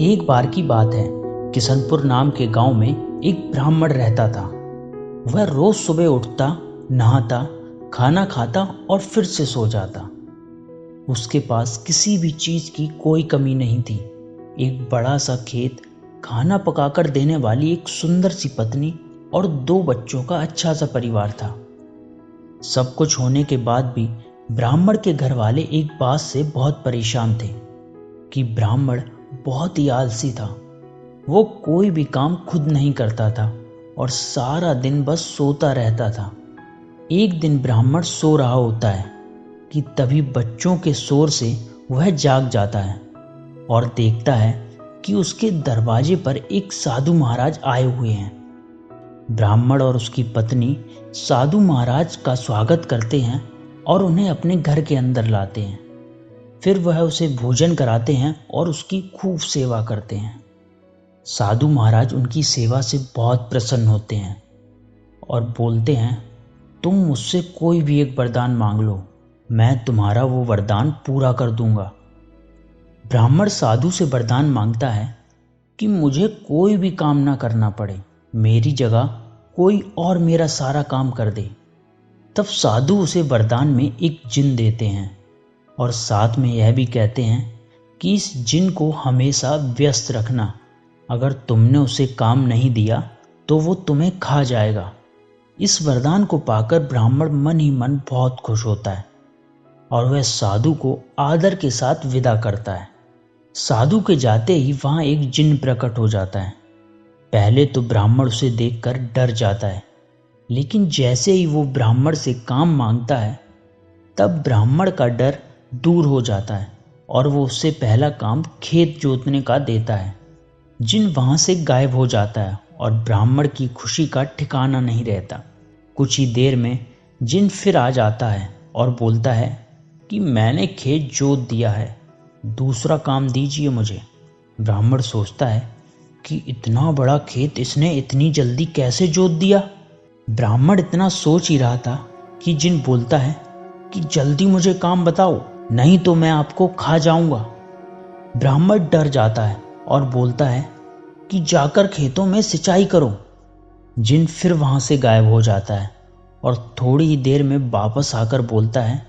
एक बार की बात है, किशनपुर नाम के गांव में एक ब्राह्मण रहता था। वह रोज सुबह उठता, नहाता, खाना खाता और फिर से सो जाता। उसके पास किसी भी चीज की कोई कमी नहीं थी। एक बड़ा सा खेत, खाना पकाकर देने वाली एक सुंदर सी पत्नी और 2 बच्चों का अच्छा सा परिवार था। सब कुछ होने के बाद भी ब्राह्मण के घर वाले एक बात से बहुत परेशान थे कि ब्राह्मण बहुत ही आलसी था। वो कोई भी काम खुद नहीं करता था और सारा दिन बस सोता रहता था। एक दिन ब्राह्मण सो रहा होता है कि तभी बच्चों के शोर से वह जाग जाता है और देखता है कि उसके दरवाजे पर एक साधु महाराज आए हुए हैं। ब्राह्मण और उसकी पत्नी साधु महाराज का स्वागत करते हैं और उन्हें अपने घर के अंदर लाते हैं। फिर वह उसे भोजन कराते हैं और उसकी खूब सेवा करते हैं। साधु महाराज उनकी सेवा से बहुत प्रसन्न होते हैं और बोलते हैं, तुम मुझसे कोई भी एक वरदान मांग लो, मैं तुम्हारा वो वरदान पूरा कर दूंगा। ब्राह्मण साधु से वरदान मांगता है कि मुझे कोई भी काम ना करना पड़े, मेरी जगह कोई और मेरा सारा काम कर दे। तब साधु उसे वरदान में एक जिन देते हैं और साथ में यह भी कहते हैं कि इस जिन को हमेशा व्यस्त रखना, अगर तुमने उसे काम नहीं दिया तो वो तुम्हें खा जाएगा। इस वरदान को पाकर ब्राह्मण मन ही मन बहुत खुश होता है और वह साधु को आदर के साथ विदा करता है। साधु के जाते ही वहां एक जिन प्रकट हो जाता है। पहले तो ब्राह्मण उसे देखकर डर जाता है, लेकिन जैसे ही वो ब्राह्मण से काम मांगता है तब ब्राह्मण का डर दूर हो जाता है और वो उससे पहला काम खेत जोतने का देता है। जिन वहां से गायब हो जाता है और ब्राह्मण की खुशी का ठिकाना नहीं रहता। कुछ ही देर में जिन फिर आ जाता है और बोलता है कि मैंने खेत जोत दिया है, दूसरा काम दीजिए मुझे। ब्राह्मण सोचता है कि इतना बड़ा खेत इसने इतनी जल्दी कैसे जोत दिया। ब्राह्मण इतना सोच ही रहा था कि जिन बोलता है कि जल्दी मुझे काम बताओ, नहीं तो मैं आपको खा जाऊंगा। ब्राह्मण डर जाता है और बोलता है कि जाकर खेतों में सिंचाई करो। जिन फिर वहां से गायब हो जाता है और थोड़ी ही देर में वापस आकर बोलता है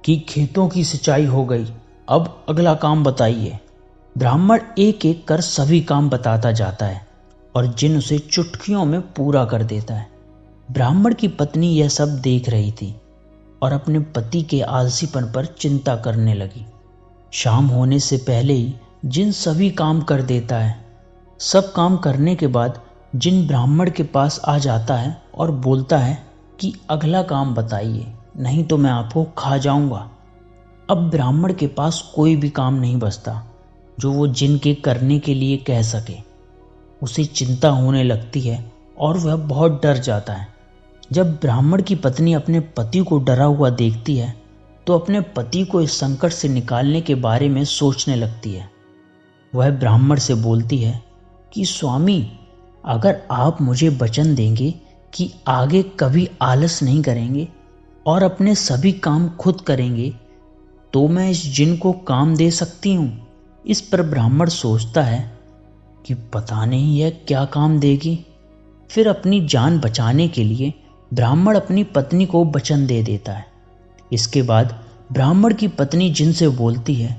कि खेतों की सिंचाई हो गई, अब अगला काम बताइए। ब्राह्मण एक एक कर सभी काम बताता जाता है और जिन उसे चुटकियों में पूरा कर देता है। ब्राह्मण की पत्नी यह सब देख रही थी और अपने पति के आलसीपन पर चिंता करने लगी। शाम होने से पहले ही जिन सभी काम कर देता है। सब काम करने के बाद जिन ब्राह्मण के पास आ जाता है और बोलता है कि अगला काम बताइए, नहीं तो मैं आपको खा जाऊंगा। अब ब्राह्मण के पास कोई भी काम नहीं बचता जो वो जिन के करने के लिए कह सके। उसे चिंता होने लगती है और वह बहुत डर जाता है। जब ब्राह्मण की पत्नी अपने पति को डरा हुआ देखती है तो अपने पति को इस संकट से निकालने के बारे में सोचने लगती है। वह ब्राह्मण से बोलती है कि स्वामी, अगर आप मुझे वचन देंगे कि आगे कभी आलस नहीं करेंगे और अपने सभी काम खुद करेंगे तो मैं इस जिन को काम दे सकती हूँ। इस पर ब्राह्मण सोचता है कि पता नहीं यह क्या काम देगी। फिर अपनी जान बचाने के लिए ब्राह्मण अपनी पत्नी को वचन दे देता है। इसके बाद ब्राह्मण की पत्नी जिन से बोलती है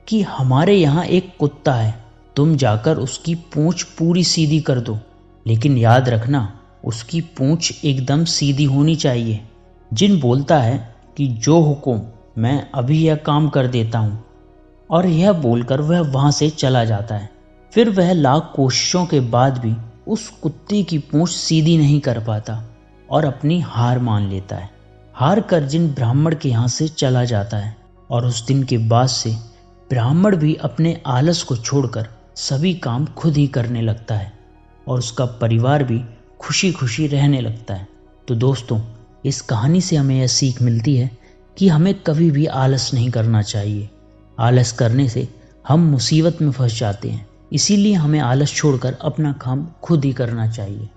कि हमारे यहाँ एक कुत्ता है, तुम जाकर उसकी पूंछ पूरी सीधी कर दो, लेकिन याद रखना उसकी पूंछ एकदम सीधी होनी चाहिए। जिन बोलता है कि जो हुकुम, मैं अभी यह काम कर देता हूँ, और यह बोलकर वह वहाँ से चला जाता है। फिर वह लाख कोशिशों के बाद भी उस कुत्ते की पूंछ सीधी नहीं कर पाता और अपनी हार मान लेता है। हार कर जिन ब्राह्मण के यहाँ से चला जाता है और उस दिन के बाद से ब्राह्मण भी अपने आलस को छोड़कर सभी काम खुद ही करने लगता है और उसका परिवार भी खुशी खुशी रहने लगता है। तो दोस्तों, इस कहानी से हमें यह सीख मिलती है कि हमें कभी भी आलस नहीं करना चाहिए। आलस करने से हम मुसीबत में फंस जाते हैं, इसीलिए हमें आलस छोड़कर अपना काम खुद ही करना चाहिए।